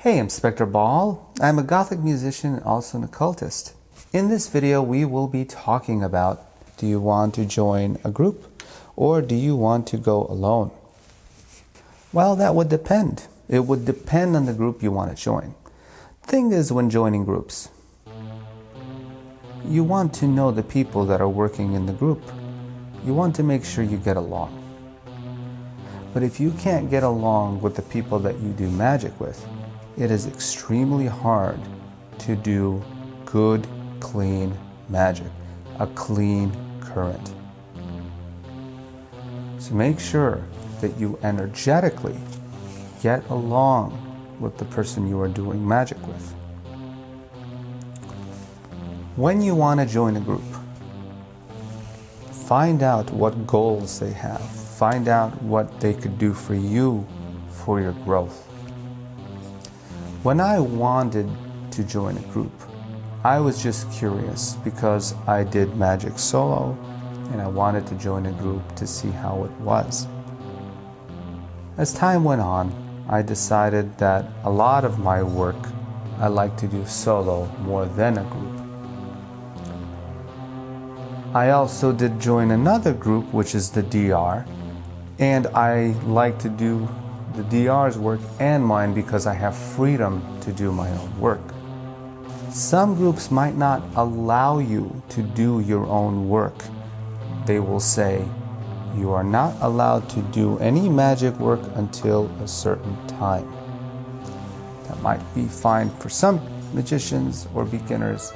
Hey, I'm Spektor Baal. I'm a Gothic musician and also an occultist. In this video, we will be talking about, do you want to join a group or do you want to go alone? Well, that would depend. It would depend on the group you want to join. The thing is, when joining groups, you want to know the people that are working in the group. You want to make sure you get along. But if you can't get along with the people that you do magic with, it is extremely hard to do good, clean magic, a clean current. So make sure that you energetically get along with the person you are doing magic with. When you want to join a group, find out what goals they have. Find out what they could do for you for your growth. When I wanted to join a group, I was just curious because I did magic solo and I wanted to join a group to see how it was. As time went on, I decided that a lot of my work I like to do solo more than a group. I also did join another group, which is the DR, and I like to do the DR's work and mine because I have freedom to do my own work. Some groups might not allow you to do your own work. They will say, you are not allowed to do any magic work until a certain time. That might be fine for some magicians or beginners,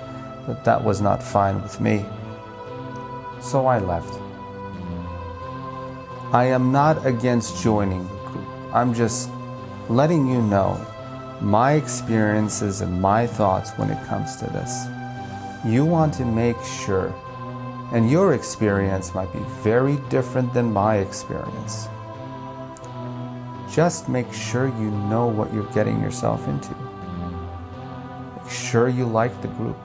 but that was not fine with me. So I left. I am not against joining the group. I'm just letting you know my experiences and my thoughts when it comes to this. You want to make sure, and your experience might be very different than my experience. Just make sure you know what you're getting yourself into. Make sure you like the group.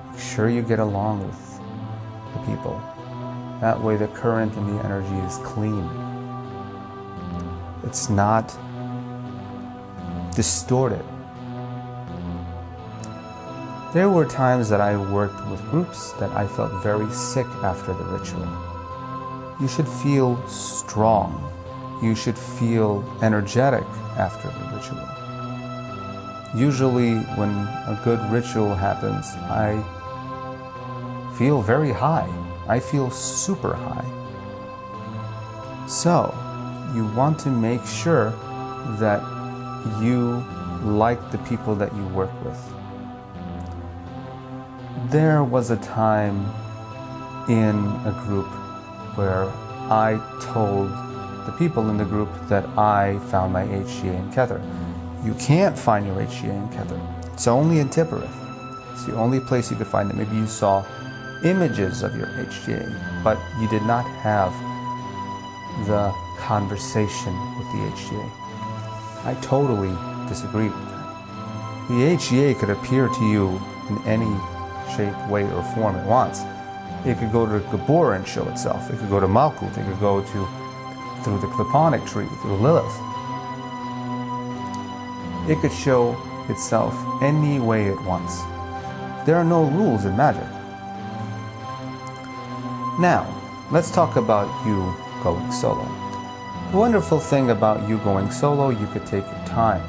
Make sure you get along with the people. That way the current and the energy is clean. It's not distorted. There were times that I worked with groups that I felt very sick after the ritual. You should feel strong. You should feel energetic after the ritual. Usually when a good ritual happens, I feel very high. I feel super high. So, you want to make sure that you like the people that you work with. There was a time in a group where I told the people in the group that I found my HGA in Kether. You can't find your HGA in Kether. It's only in Tippereth. It's the only place you could find it. Maybe you saw images of your HGA, but you did not have the conversation with the HGA. I totally disagree with that. The HGA could appear to you in any shape, way, or form it wants. It could go to Gabor and show itself. It could go to Malkuth. It could go through the Cliponic tree, through Lilith. It could show itself any way it wants. There are no rules in magic. Now, let's talk about you going solo. The wonderful thing about you going solo, you could take your time.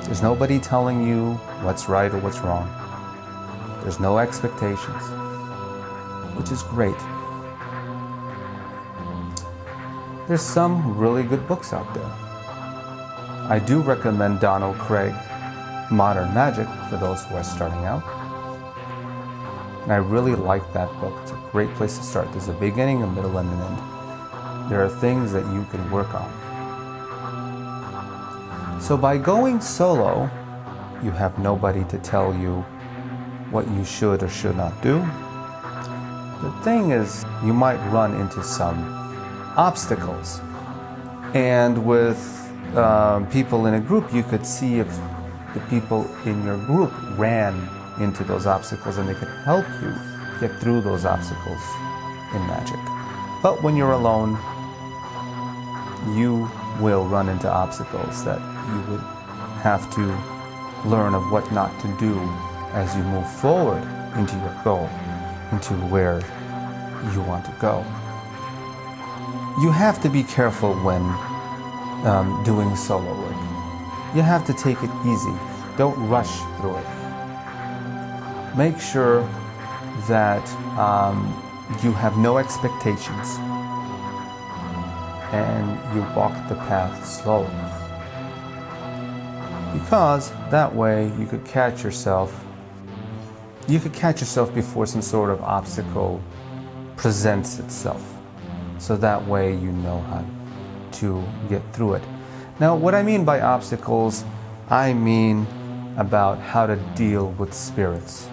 There's nobody telling you what's right or what's wrong. There's no expectations, which is great. There's some really good books out there. I do recommend Donald Craig, Modern Magic, for those who are starting out. And I really like that book. It's a great place to start. There's a beginning, a middle, and an end. There are things that you can work on. So by going solo, you have nobody to tell you what you should or should not do. The thing is, you might run into some obstacles. And with people in a group, you could see if the people in your group ran into those obstacles and they could help you get through those obstacles in magic. But when you're alone, you will run into obstacles that you would have to learn of what not to do as you move forward into your goal, into where you want to go. You have to be careful when doing solo work. You have to take it easy. Don't rush through it. Make sure that you have no expectations and you walk the path slowly. Because that way you could catch yourself before some sort of obstacle presents itself. So that way you know how to get through it. Now, what I mean by obstacles, I mean about how to deal with spirits.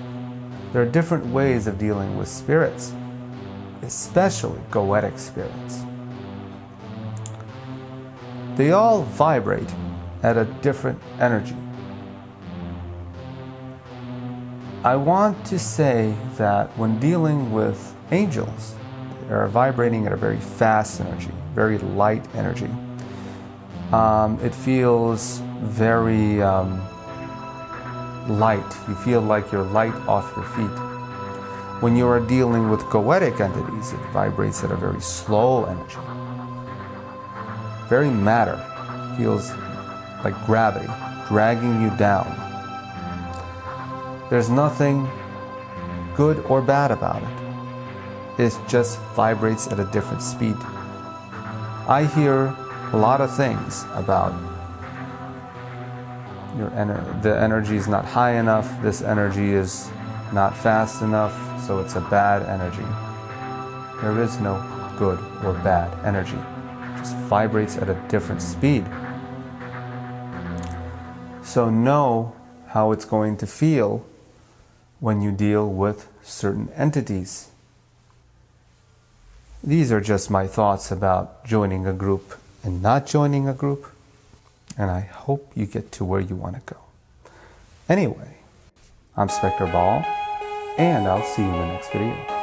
There are different ways of dealing with spirits, especially goetic spirits. They all vibrate at a different energy. I want to say that when dealing with angels, they are vibrating at a very fast energy, very light energy. It feels very light. You feel like you're light off your feet. When you are dealing with goetic entities, it vibrates at a very slow energy. Very matter. Feels like gravity, dragging you down. There's nothing good or bad about it. It just vibrates at a different speed. I hear a lot of things about the energy is not high enough, this energy is not fast enough, so it's a bad energy. There is no good or bad energy. It just vibrates at a different speed. So know how it's going to feel when you deal with certain entities. These are just my thoughts about joining a group and not joining a group, and I hope you get to where you want to go. Anyway, I'm Spektor Baal, and I'll see you in the next video.